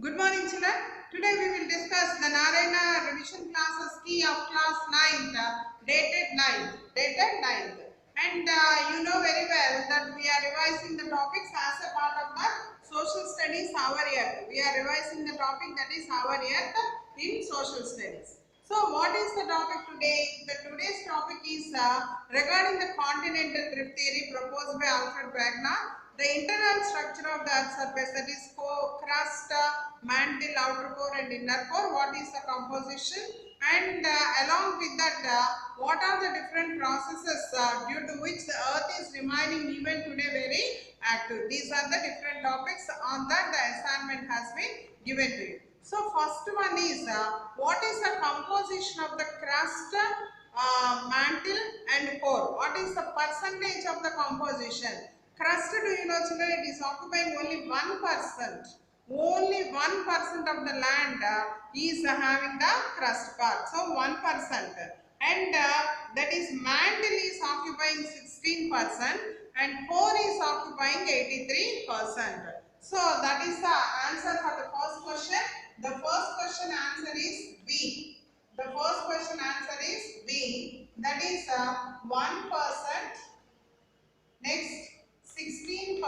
Good morning, children. Today we will discuss the Narayana revision classes key of class 9th, dated 9th. And you know very well that we are revising the topics as a part of the social studies our year. We are revising the topic that is our year in social studies. So what is the topic today? Today's topic is regarding the continental drift theory proposed by Alfred Wegener. The internal structure of the Earth's surface, that is crust, mantle, outer core and inner core. What is the composition? And along with that, what are the different processes due to which the Earth is remaining even today very active? These are the different topics on that the assignment has been given to you. So first one is what is the composition of the crust, mantle and core? What is the percentage of the composition? Crust, do you know children, it is occupying only 1%. Only 1% of the land is having the crust part. So 1%. And that is mantle is occupying 16% and core is occupying 83%. So that is the answer for the first question. The first question answer is B. The first question answer is B. That is 1%. Next 16%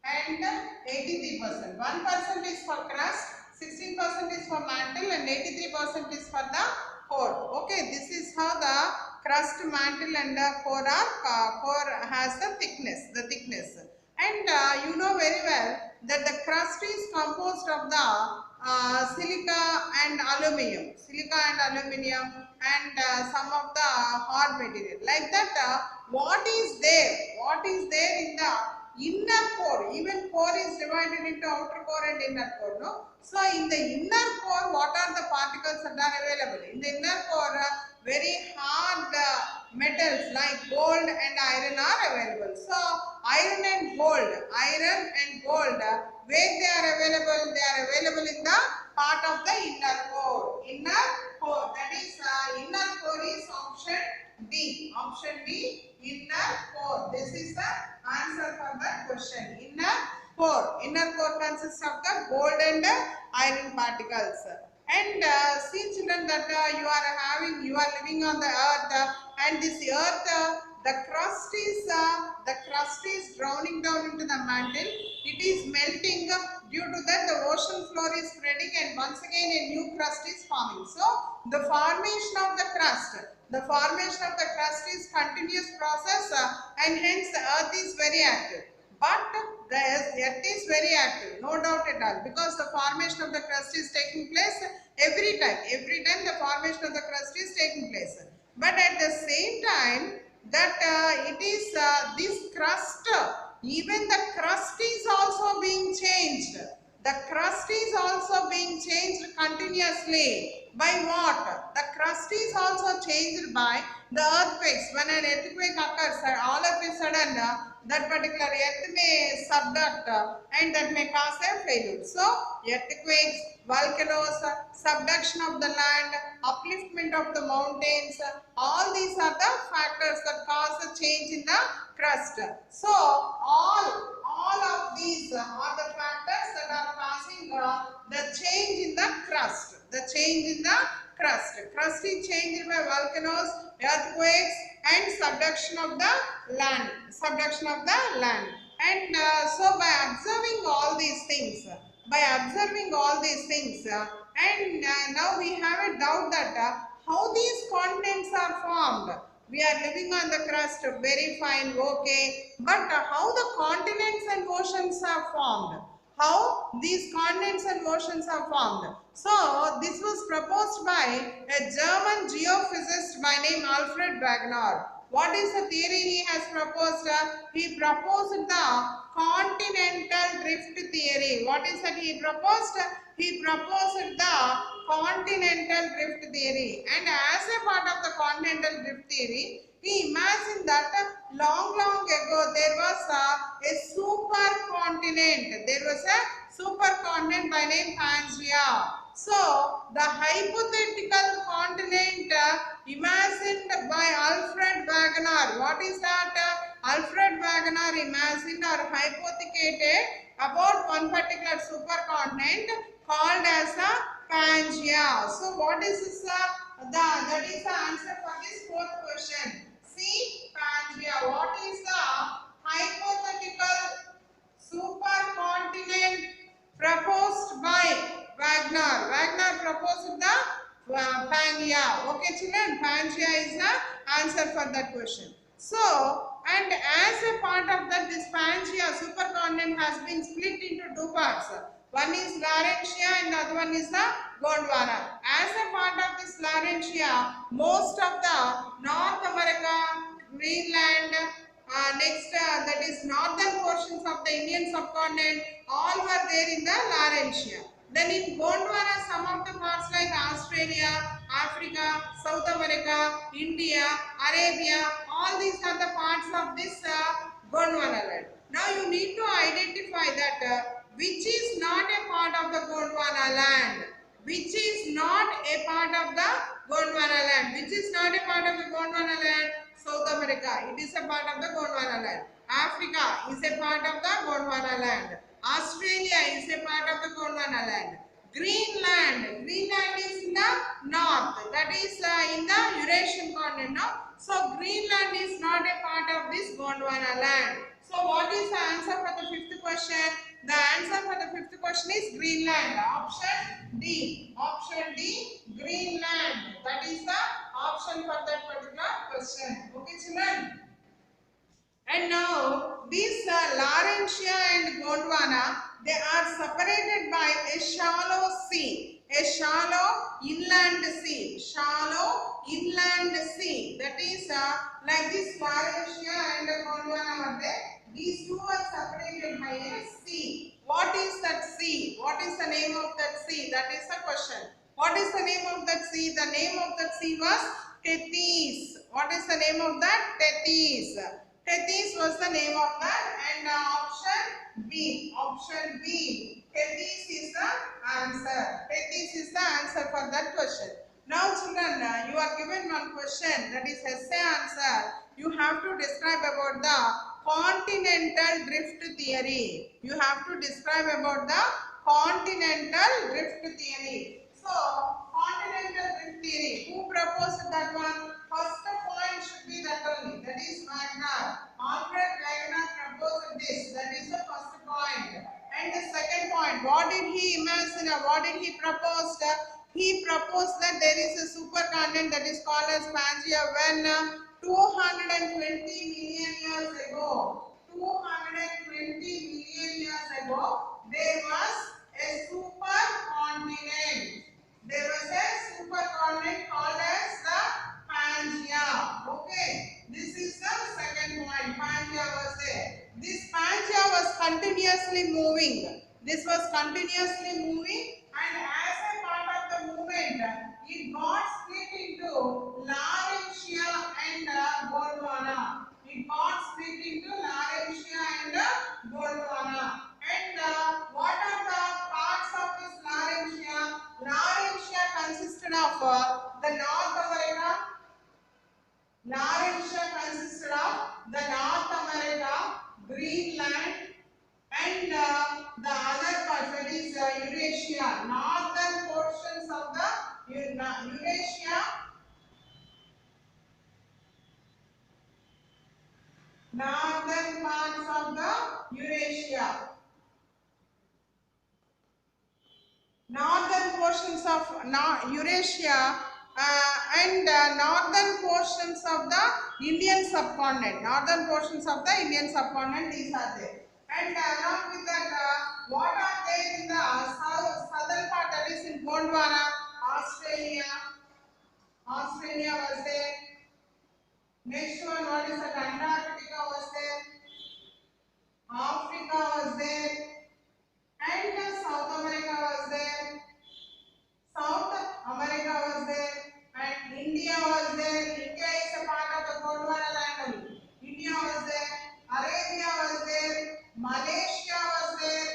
and 83%. 1% is for crust, 16% is for mantle and 83% is for the core. Okay, this is how the crust, mantle and core are. Core has the thickness. And you know very well that the crust is composed of the silica and aluminium. And some of the hard material. Like that, what is there in the inner core? Even core is divided into outer core and inner core, no? So in the inner core, what are the particles that are available? In the inner core, very hard metals like gold and iron are available. So iron and gold, where they are available? They are available in the part of the inner core. That is inner core is option B. Option B, inner core. This is the answer for the question. Inner core consists of the gold and iron particles. And see children that you are living on the earth, and this earth, the crust is drowning down into the mantle. It is melting. Due to that, the ocean floor is spreading, and once again a new crust is forming. So the formation of the crust is continuous process, and hence the earth is very active. But the earth is very active, no doubt at all, because the formation of the crust is taking place every time. Every time the formation of the crust is taking place. But at the same time, that it is this crust, even the crust is also being changed. The crust is also being changed continuously. By what? The crust is also changed by the earthquakes. When an earthquake occurs, all of a sudden that particular earth may subduct and that may cause a failure. So earthquakes, volcanoes, subduction of the land, upliftment of the mountains, all these are the factors that cause a change in the crust. So all of these are the factors that are causing the change in the crust. Crust is changed by volcanoes, earthquakes and subduction of the land. And so by observing all these things, and now we have a doubt that how these continents are formed. We are living on the crust, very fine, okay, but how the continents and oceans are formed? How these continents and oceans are formed? So this was proposed by a German geophysicist by name Alfred Wegener. What is the theory he has proposed? He proposed the continental drift theory. What is that he proposed? He proposed the continental drift theory. And as a part of the continental drift theory, he imagined that long ago there was a supercontinent. There was a supercontinent by name Pangaea. So the hypothetical continent imagined by Alfred Wegener. What is that? Alfred Wegener imagined or hypothecated about one particular supercontinent called as a Pangaea. So what is this? That is the answer for this fourth question. See, Pangaea. What is the hypothetical supercontinent proposed by Wagner? Wagner proposed the Pangaea. Okay, children, Pangaea is the answer for that question. So, and as a part of that, this Pangaea supercontinent has been split into two parts. One is Laurentia and the other one is the Gondwana. As a part of this Laurentia, most of the North America, Greenland, that is northern portions of the Indian subcontinent, all were there in the Laurentia. Then in Gondwana, some of the parts like Australia, Africa, South America, India, Arabia, all these are the parts of this Gondwana land. Now you need to identify that which is not a part of the Gondwana land. Which is not a part of the Gondwana land. Which is not a part of the Gondwana land? South America. It is a part of the Gondwana land. Africa is a part of the Gondwana land. Australia is a part of the Gondwana land. Greenland is in the north. That is in the Eurasian continent. No? So Greenland is not a part of this Gondwana land. So what is the answer for the fifth question? The answer for the fifth question is Greenland. Option D. Option D, Greenland. That is the option for that particular question. Okay, children. And now these Laurentia and Gondwana, they are separated by a shallow sea. A shallow inland sea. Shallow inland sea. That is like this Laurentia and Gondwana are there. These two are separated by a sea. What is that sea? What is the name of that sea? That is the question. What is the name of that sea? The name of that sea was Tethys. What is the name of that? Tethys. Tethys was the name of that, and option B. Option B. Tethys is the answer. Tethys is the answer for that question. Now children, you are given one question, that is essay answer. You have to describe about the continental drift theory. You have to describe about the continental drift theory. So, continental drift theory, who proposed that one? First point should be that only, that is Wagner. Alfred Wagner proposed this, that is the first point. And the second point, what did he imagine, what did he propose? He proposed that there is a supercontinent that is called as Pangaea when 220 million years ago, 220 million years ago, there was a supercontinent. There was a supercontinent called as the Pangaea. Okay, this is the second point. Pangaea was there. This Pangaea was continuously moving. This was continuously moving, and as a part of the movement, it got split into Laurentia and Gondwana. It got split into Laurentia and Gondwana. And what are the parts of this Laurentia? Laurentia consisted of the North America. Laurentia consisted of the North America, Greenland, and the other part, that is Eurasia. Northern portions of the Eurasia. Northern parts of the Eurasia. Northern portions of Eurasia and northern portions of the Indian subcontinent. Northern portions of the Indian subcontinent, these are there. And along with that, what are there in the southern part, that is in Gondwana? Australia. Australia was there. Next one, what is that? Antarctica was there. Africa was there. And South America was there. South America was there. And India was there. India is a part of the Gondwana land only. India was there. Arabia was there. Malaysia was there.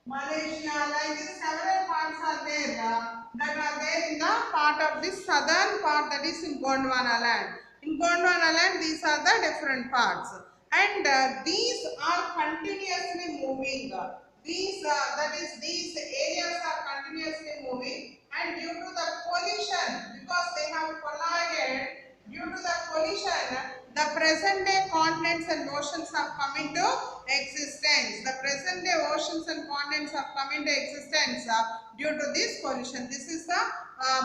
Malaysia, like this, several parts are there that are there in the part of this southern part, that is in Gondwana land. In Gondwana land, these are the different parts. and these are continuously moving. These areas are continuously moving, and due to the collision, because they have collided, due to the collision, the present day continents and oceans have come into existence. The present day oceans and continents have come into existence due to this collision. This is the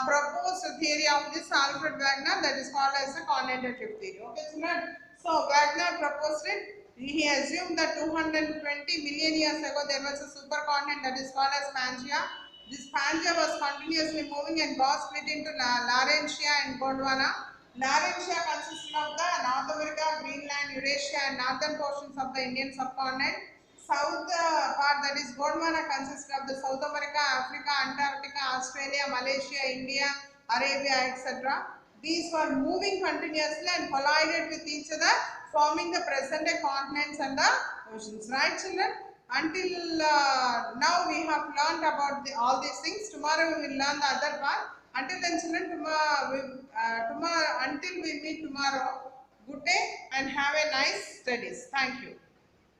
proposed theory of this Alfred Wegener, that is called as the continental drift theory. Okay, children. So Wegener proposed it. He assumed that 220 million years ago there was a supercontinent that is called as Pangaea. This Pangaea was continuously moving and got split into Laurentia and Gondwana. Laurentia consisted of the North America, Greenland, Eurasia and northern portions of the Indian subcontinent. South part, that is Gondwana, consists of the South America, Africa, Antarctica, Australia, Malaysia, India, Arabia, etc. These were moving continuously and collided with each other, forming the present day continents and the oceans. Right, children? Until now we have learned about all these things. Tomorrow we will learn the other part. Until then, children, until we meet tomorrow, good day and have a nice studies. Thank you.